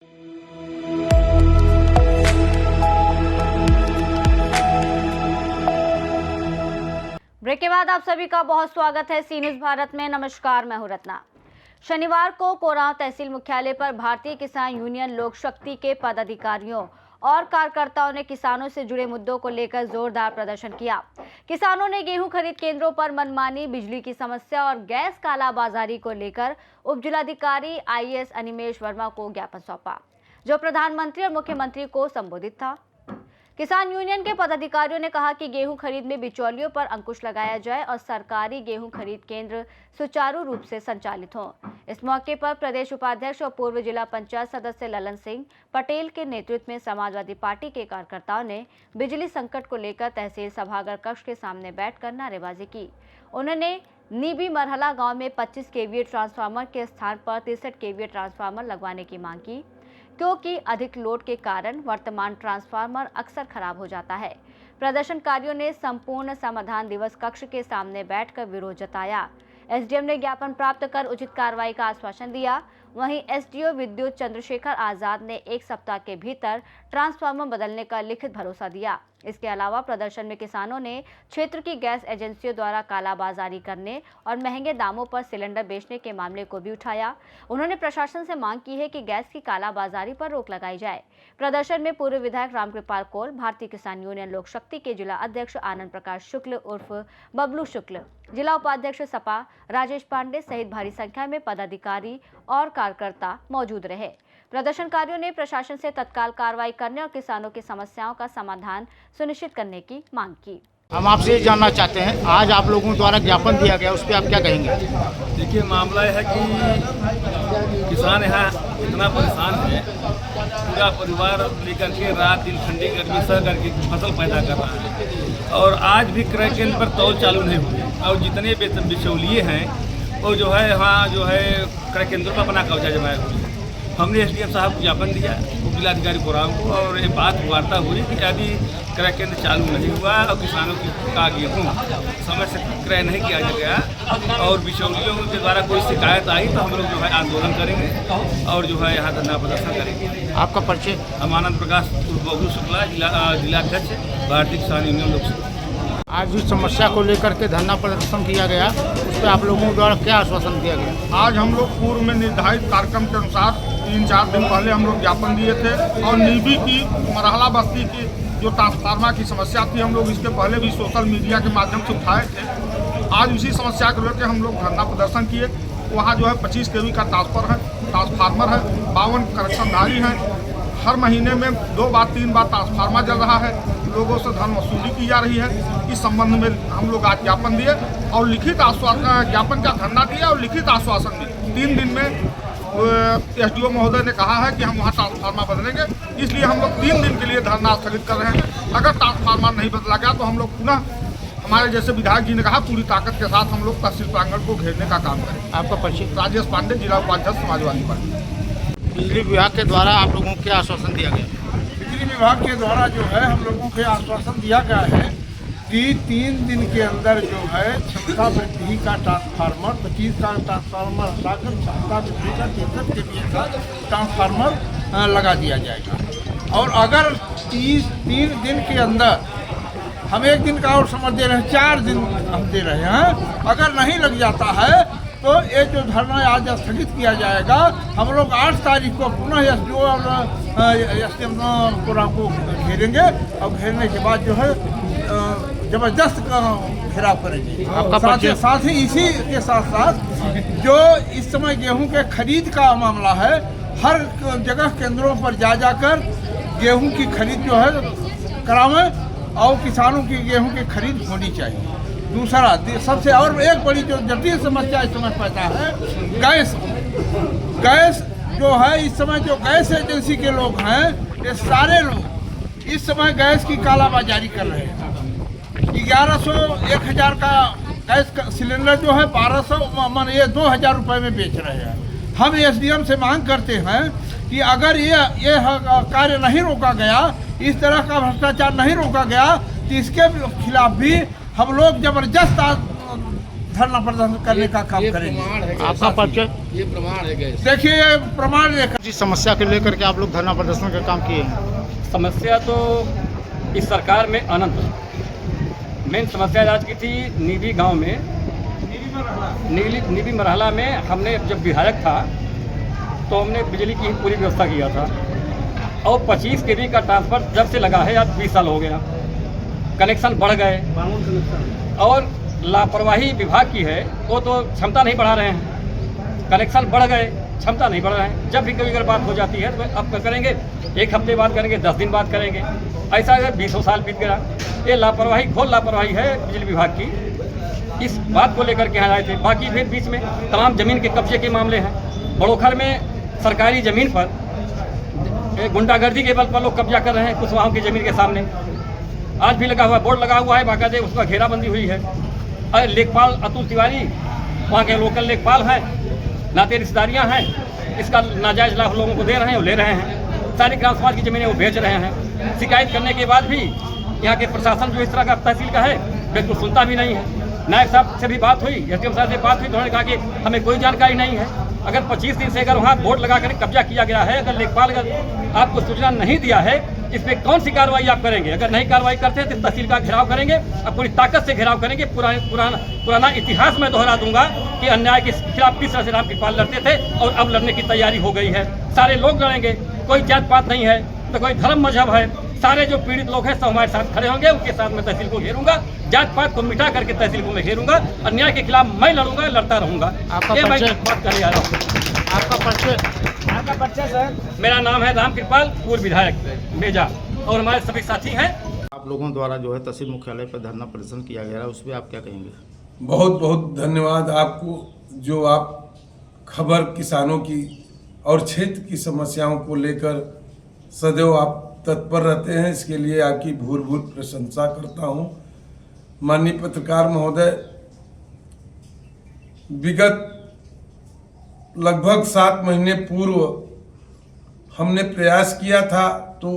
Break के बाद आप सभी का बहुत स्वागत है सी न्यूज भारत में। नमस्कार, मैं हूं रत्ना। शनिवार को कोरांव तहसील मुख्यालय पर भारतीय किसान यूनियन लोक शक्ति के पदाधिकारियों और कार्यकर्ताओं ने किसानों से जुड़े मुद्दों को लेकर जोरदार प्रदर्शन किया। किसानों ने गेहूं खरीद केंद्रों पर मनमानी, बिजली की समस्या और गैस कालाबाजारी को लेकर उप जिलाधिकारी IAS अनिमेश वर्मा को ज्ञापन सौंपा, जो प्रधानमंत्री और मुख्यमंत्री को संबोधित था। किसान यूनियन के पदाधिकारियों ने कहा कि गेहूं खरीद में बिचौलियों पर अंकुश लगाया जाए और सरकारी गेहूं खरीद केंद्र सुचारू रूप से संचालित हों। इस मौके पर प्रदेश उपाध्यक्ष और पूर्व जिला पंचायत सदस्य ललन सिंह पटेल के नेतृत्व में समाजवादी पार्टी के कार्यकर्ताओं ने बिजली संकट को लेकर तहसील सभागार कक्ष के सामने बैठकर नारेबाजी की। उन्होंने नीबी मरहला गाँव में 25 kVA ट्रांसफार्मर के स्थान पर 63 kVA ट्रांसफार्मर लगवाने की मांग की, क्योंकि अधिक लोड के कारण वर्तमान ट्रांसफार्मर अक्सर खराब हो जाता है। प्रदर्शनकारियों ने संपूर्ण समाधान दिवस कक्ष के सामने बैठकर विरोध जताया। SDM ने ज्ञापन प्राप्त कर उचित कार्रवाई का आश्वासन दिया। वहीं SDO विद्युत चंद्रशेखर आजाद ने 1 सप्ताह के भीतर ट्रांसफार्मर बदलने का लिखित भरोसा दिया। इसके अलावा प्रदर्शन में किसानों ने क्षेत्र की गैस एजेंसियों द्वारा कालाबाजारी करने और महंगे दामों पर सिलेंडर बेचने के मामले को भी उठाया। उन्होंने प्रशासन से मांग की है कि गैस की कालाबाजारी पर रोक लगाई जाए। प्रदर्शन में पूर्व विधायक रामकृपाल कौल, भारतीय किसान यूनियन लोक शक्ति के जिला अध्यक्ष आनंद प्रकाश शुक्ल उर्फ बबलू शुक्ल, जिला उपाध्यक्ष सपा राजेश पांडे सहित भारी संख्या में पदाधिकारी और कार्यकर्ता मौजूद रहे। प्रदर्शनकारियों ने प्रशासन से तत्काल कार्रवाई करने और किसानों की समस्याओं का समाधान सुनिश्चित करने की मांग की। हम आपसे ये जानना चाहते हैं, आज आप लोगों द्वारा ज्ञापन दिया गया, उस पर आप क्या कहेंगे? देखिए, मामला है कि किसान यहाँ इतना परेशान है, पूरा परिवार लेकर के रात दिन ठंडी गर्मी सह करके फसल पैदा कर रहा है और आज भी क्रय केंद्र पर तौल चालू नहीं हुई और जितने बिचौलिए हैं वो जो है वहाँ जो है क्रय केंद्र पर अपना कब्जा जमाए हुए। हमने SDM साहब को ज्ञापन दिया, उप जिलाधिकारी कोरांव को, और ये बात वार्ता हुई कि यदि क्रय केंद्र चालू नहीं हुआ और किसानों का गेहूँ समय से क्रय नहीं किया गया और बिचौलियों के द्वारा कोई शिकायत आई तो हम लोग जो है आंदोलन करेंगे और जो है यहाँ धरना प्रदर्शन करेंगे। आपका परिचय? हम आनंद प्रकाश उर्फ बबलू शुक्ला, जिलाध्यक्ष भारतीय किसान यूनियन लोक शक्ति। आज जिस समस्या को लेकर के धरना प्रदर्शन किया गया, उस पर आप लोगों द्वारा क्या आश्वासन दिया गया? आज हम लोग पूर्व में निर्धारित कार्यक्रम के अनुसार 3-4 दिन पहले हम लोग ज्ञापन दिए थे और नीबी की मरहला बस्ती की जो ट्रांसफार्मर की समस्या थी, हम लोग इसके पहले भी सोशल मीडिया के माध्यम से उठाए थे। आज उसी समस्या को लेकर हम लोग धरना प्रदर्शन किए। वहाँ जो है 25 kV का ट्रांसफार्मर है, 52 कनेक्शनधारी हैं। हर महीने में 2 बार 3 बार ट्रांसफार्मर जल रहा है। लोगों से धन वसूली की जा रही है। इस संबंध में हम लोग आज ज्ञापन दिए और लिखित आश्वासन, ज्ञापन का धरना दिया और लिखित आश्वासन दिए। 3 दिन में SDO महोदय ने कहा है कि हम वहाँ ट्रांसफार्मर बदलेंगे, इसलिए हम लोग 3 दिन के लिए धरना स्थगित कर रहे हैं। अगर ट्रांसफार्मर नहीं बदला गया तो हम लोग पुनः, हमारे जैसे विधायक जी ने कहा, पूरी ताकत के साथ हम लोग तहसील प्रांगण को घेरने का काम करें। आपका परिचय? राजेश पांडे, जिला उपाध्यक्ष समाजवादी पार्टी। बिजली विभाग के द्वारा आप लोगों को क्या आश्वासन दिया गया? बिजली विभाग के द्वारा जो है हम लोगों को आश्वासन दिया गया है कि 3 दिन के अंदर जो है क्षमता वृद्धि का ट्रांसफार्मर 25 का ट्रांसफार्मर हटाकर क्षमता वृद्धि का 63 kVA का ट्रांसफार्मर लगा दिया जाएगा। और अगर 3 दिन के अंदर, हम 1 दिन का और समझ दे रहे हैं, 4 दिन हम दे रहे हैं, अगर नहीं लग जाता है तो ये जो धरना आज स्थगित किया जाएगा। हम लोग 8 तारीख को पुनः SDO और SDM कोरांव को घेरेंगे और घेरने के बाद जो है जबरदस्त घेराव करेंगे। साथ ही इसी के साथ साथ जो इस समय गेहूं के खरीद का मामला है, हर जगह केंद्रों पर जाकर गेहूं की खरीद जो है करावें और किसानों की गेहूं की खरीद होनी चाहिए। दूसरा, सबसे और एक बड़ी जो जटिल समस्या इस समय पैदा है, गैस जो है, इस समय जो गैस एजेंसी के लोग हैं, ये सारे लोग इस समय गैस की कालाबाजारी कर रहे हैं। 1100-1000 का गैस का सिलेंडर जो है 1200 मान ये 2000 रुपये में बेच रहे हैं। हम SDM से मांग करते हैं कि अगर ये कार्य नहीं रोका गया, इस तरह का भ्रष्टाचार नहीं रोका गया, तो इसके खिलाफ भी हम लोग जबरदस्त धरना प्रदर्शन करने का काम करेंगे। आपका परिचय? ये प्रमाण है गैस। देखिए ये प्रमाण लेकर जिस समस्या को लेकर के आप लोग धरना प्रदर्शन का काम किए हैं। समस्या तो इस सरकार में अनंत। मेन समस्या आज की थी नीबी गांव में, नीबी मरहला में हमने जब विधायक था तो हमने बिजली की पूरी व्यवस्था किया था और 25 kV का ट्रांसफर जब से लगा है आज 20 साल हो गया। कनेक्शन बढ़ गए और लापरवाही विभाग की है, वो तो क्षमता नहीं बढ़ा रहे हैं। कनेक्शन बढ़ गए, क्षमता नहीं बढ़ रहे हैं। जब भी कभी अगर बात हो जाती है तो अब करेंगे, 1 हफ्ते बाद करेंगे, 10 दिन बाद करेंगे, ऐसा अगर 20 साल बीत गया। ये लापरवाही, घोर लापरवाही है बिजली विभाग की। इस बात को लेकर के यहाँ आए थे। बाकी फिर बीच में तमाम ज़मीन के कब्जे के मामले हैं। बड़ोखर में सरकारी ज़मीन पर गुंडागर्दी के बल पर लोग कब्जा कर रहे हैं कुशवाहों की ज़मीन के सामने। आज भी लगा हुआ बोर्ड लगा हुआ है, बाकायदे उसका घेराबंदी हुई है। अरे लेखपाल अतुल तिवारी वहाँ के लोकल लेखपाल हैं, नाते रिश्तेदारियाँ हैं, इसका नाजायज़ लाभ लोगों को दे रहे हैं, वो ले रहे हैं। सारी ग्राम समाज की ज़मीनें वो बेच रहे हैं। शिकायत करने के बाद भी यहाँ के प्रशासन जो इस तरह का तहसील का है बिल्कुल सुनता भी नहीं है। नायक साहब से भी बात हुई, एसडीएम साहब से बात हुई, तो उन्होंने कहा कि हमें कोई जानकारी नहीं है। अगर 25 दिन से अगर वहाँ बोर्ड लगा कर कब्जा किया गया है, अगर लेखपाल अगर आपको सूचना नहीं दिया है, इस पर कौन सी कार्रवाई आप करेंगे? अगर नहीं कार्रवाई करते हैं तो तहसील का घेराव करेंगे, अब पूरी ताकत से घेराव करेंगे। पुराना इतिहास में दोहरा दूंगा कि अन्याय के खिलाफ किस तरह से राम कृपाल लड़ते थे और अब लड़ने की तैयारी हो गई है। सारे लोग लड़ेंगे, कोई जात पात नहीं है, तो कोई धर्म मजहब है। सारे जो पीड़ित लोग हैं सब हमारे साथ खड़े होंगे, उनके साथ मैं तहसील को घेरूंगा, जात पात को मिटा करके तहसील को मैं घेरूंगा। अन्याय के खिलाफ मैं लड़ूंगा, लड़ता रहूंगा। ये मैं बात करने जा रहा हूँ। आपका परिचय? आपका परिचय सर? मेरा नाम है राम कृपाल, पूर्व विधायक मेजा, और हमारे सभी साथी हैं। आप लोगों द्वारा जो है तहसील मुख्यालय पर धरना प्रदर्शन किया गया है, उस पर आप क्या कहेंगे? बहुत बहुत धन्यवाद आपको, जो आप खबर किसानों की और क्षेत्र की समस्याओं को लेकर सदैव आप तत्पर रहते हैं। इसके लिए आपकी भूल प्रशंसा करता हूं। माननीय पत्रकार महोदय, विगत लगभग 7 महीने पूर्व हमने प्रयास किया था, तो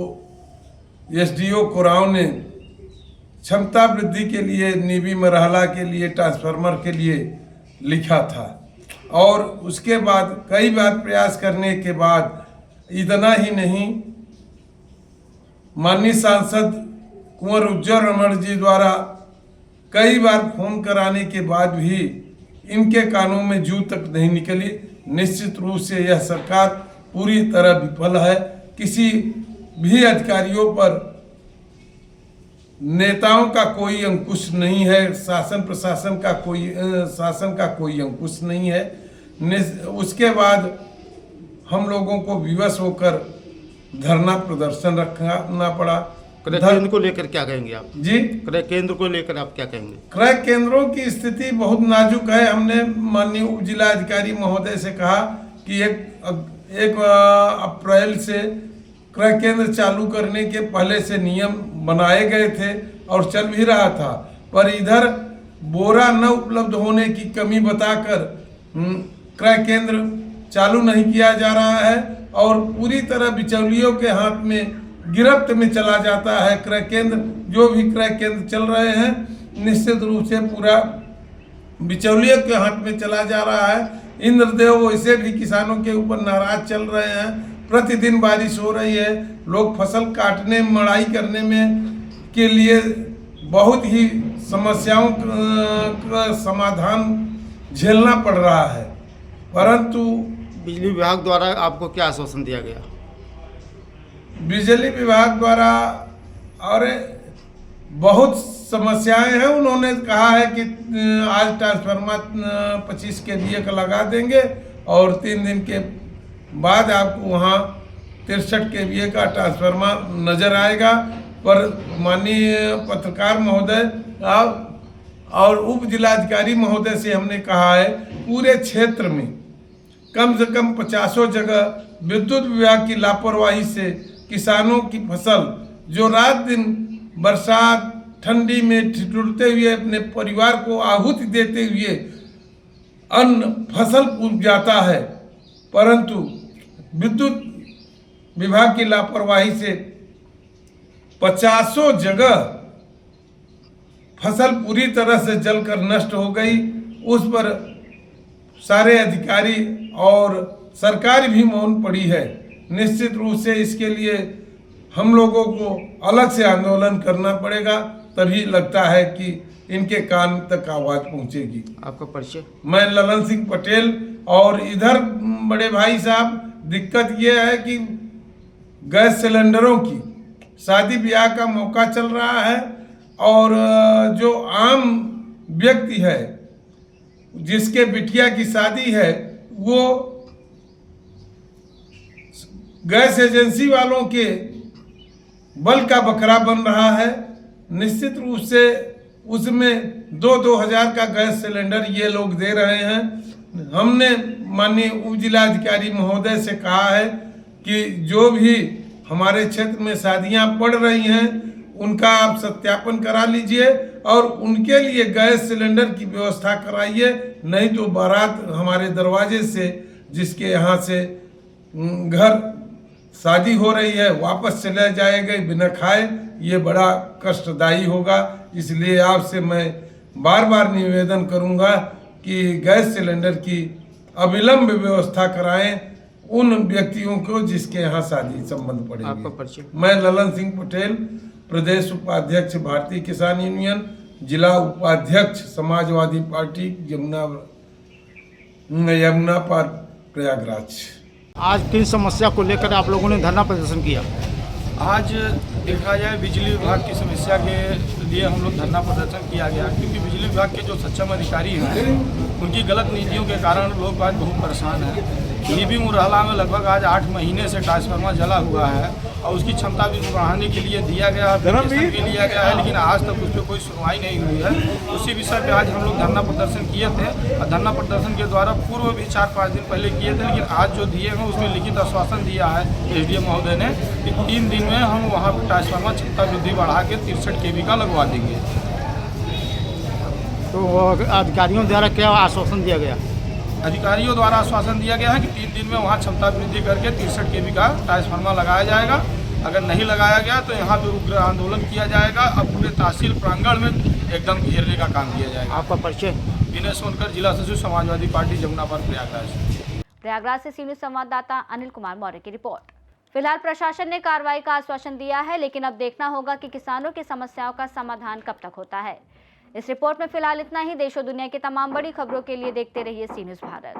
एसडीओ कोराव ने क्षमता वृद्धि के लिए नीबी मरहला के लिए ट्रांसफार्मर के लिए लिखा था, और उसके बाद कई बार प्रयास करने के बाद, इतना ही नहीं, माननीय सांसद कुंवर उज्ज्वल रमण जी द्वारा कई बार फोन कराने के बाद भी इनके कानों में जू तक नहीं निकली। निश्चित रूप से यह सरकार पूरी तरह विफल है। किसी भी अधिकारियों पर नेताओं का कोई अंकुश नहीं है, शासन प्रशासन का शासन का कोई अंकुश नहीं है। उसके बाद हम लोगों को विवश होकर धरना प्रदर्शन रखना पड़ा। क्रय केंद्र को लेकर क्या कहेंगे आप? जी, क्रय केंद्र को लेकर आप क्या कहेंगे? क्रय केंद्रों की स्थिति बहुत नाजुक है। हमने माननीय उप जिला अधिकारी महोदय से कहा कि एक अप्रैल से क्रय केंद्र चालू करने के पहले से नियम बनाए गए थे और चल भी रहा था, पर इधर बोरा न उपलब्ध होने की कमी बताकर क्रय केंद्र चालू नहीं किया जा रहा है और पूरी तरह बिचौलियों के हाथ में गिरफ्त में चला जाता है क्रय केंद्र। जो भी क्रय केंद्र चल रहे हैं निश्चित रूप से पूरा बिचौलियों के हाथ में चला जा रहा है। इंद्रदेव वैसे भी किसानों के ऊपर नाराज चल रहे हैं। प्रतिदिन बारिश हो रही है, लोग फसल काटने मड़ाई करने में के लिए बहुत ही समस्याओं का समाधान झेलना पड़ रहा है, परंतु बिजली विभाग द्वारा आपको क्या आश्वासन दिया गया? बिजली विभाग द्वारा और बहुत समस्याएं हैं। उन्होंने कहा है कि आज ट्रांसफार्मर 25 kVA का लगा देंगे और 3 दिन के बाद आपको वहाँ 63 kVA का ट्रांसफार्मर नजर आएगा। पर माननीय पत्रकार महोदय और उप जिलाधिकारी महोदय से हमने कहा है, पूरे क्षेत्र में कम से कम 50 जगह विद्युत विभाग की लापरवाही से किसानों की फसल जो रात दिन बरसात ठंडी में ठिठुरते हुए अपने परिवार को आहुति देते हुए अन्न फसल उग जाता है, परंतु विद्युत विभाग की लापरवाही से 50 जगह फसल पूरी तरह से जलकर नष्ट हो गई उस पर सारे अधिकारी और सरकार भी मौन पड़ी है। निश्चित रूप से इसके लिए हम लोगों को अलग से आंदोलन करना पड़ेगा, तभी लगता है कि इनके कान तक आवाज पहुंचेगी। आपका परिचय? मैं ललन सिंह पटेल। और इधर बड़े भाई साहब, दिक्कत ये है कि गैस सिलेंडरों की शादी ब्याह का मौका चल रहा है और जो आम व्यक्ति है जिसके बिटिया की शादी है वो गैस एजेंसी वालों के बल का बकरा बन रहा है। निश्चित रूप से उसमें 2-2 हजार का गैस सिलेंडर ये लोग दे रहे हैं। हमने माननीय उप जिलाधिकारी महोदय से कहा है कि जो भी हमारे क्षेत्र में शादियां पड़ रही हैं उनका आप सत्यापन करा लीजिए और उनके लिए गैस सिलेंडर की व्यवस्था कराइए, नहीं तो बारात हमारे दरवाजे से जिसके यहाँ से घर शादी हो रही है वापस चले जाएगा बिना खाए, ये बड़ा कष्टदायी होगा। इसलिए आपसे मैं बार बार निवेदन करूंगा कि गैस सिलेंडर की अविलंब व्यवस्था कराएं उन व्यक्तियों को जिसके यहाँ शादी संबंध पड़ेगी। आपका परिचय? मैं ललन सिंह पटेल, प्रदेश उपाध्यक्ष भारतीय किसान यूनियन, जिला उपाध्यक्ष समाजवादी पार्टी, यमुना पार, प्रयागराज। आज किन समस्या को लेकर आप लोगों ने धरना प्रदर्शन किया? आज देखा जाए बिजली विभाग की समस्या के लिए हम लोग धरना प्रदर्शन किया गया, क्योंकि बिजली विभाग के जो सक्षम अधिकारी हैं उनकी गलत नीतियों के कारण लोग आज बहुत परेशान हैं। नीबी मुरहला में लगभग आज 8 महीने से ट्रांसफार्मर जला हुआ है और उसकी क्षमता भी बढ़ाने के लिए दिया गया, एप्लीकेशन भी लिया गया है, लेकिन आज तक उस पर कोई सुनवाई नहीं हुई है। उसी विषय पे आज हम लोग धरना प्रदर्शन किए थे और धरना प्रदर्शन के द्वारा पूर्व भी 4-5 दिन पहले किए थे, लेकिन आज जो दिए हैं उसमें लिखित आश्वासन दिया है SDM महोदय ने कि 3 दिन में हम वहाँ पर ट्रांसफार्मर क्षमता वृद्धि बढ़ा के 63 kV का लगवा देंगे। तो अधिकारियों द्वारा क्या आश्वासन दिया गया? अधिकारियों द्वारा आश्वासन दिया गया है कि 3 दिन में वहाँ क्षमता वृद्धि करके 63 kV का ट्रांसफार्मर लगाया जाएगा। अगर नहीं लगाया गया तो यहाँ पे उग्र आंदोलन किया जाएगा और पूरे तहसील प्रांगण में एकदम घेरने का काम किया जाएगा। आपका परिचय? विनय सोनकर, जिला सचिव समाजवादी पार्टी, जमुना पार, प्रयागराज। प्रयागराज से सी न्यूज़ संवाददाता अनिल कुमार मौर्य की रिपोर्ट। फिलहाल प्रशासन ने कार्रवाई का आश्वासन दिया है, लेकिन अब देखना होगा कि किसानों की समस्याओं का समाधान कब तक होता है। इस रिपोर्ट में फिलहाल इतना ही। देश और दुनिया की तमाम बड़ी खबरों के लिए देखते रहिए सी न्यूज़ भारत।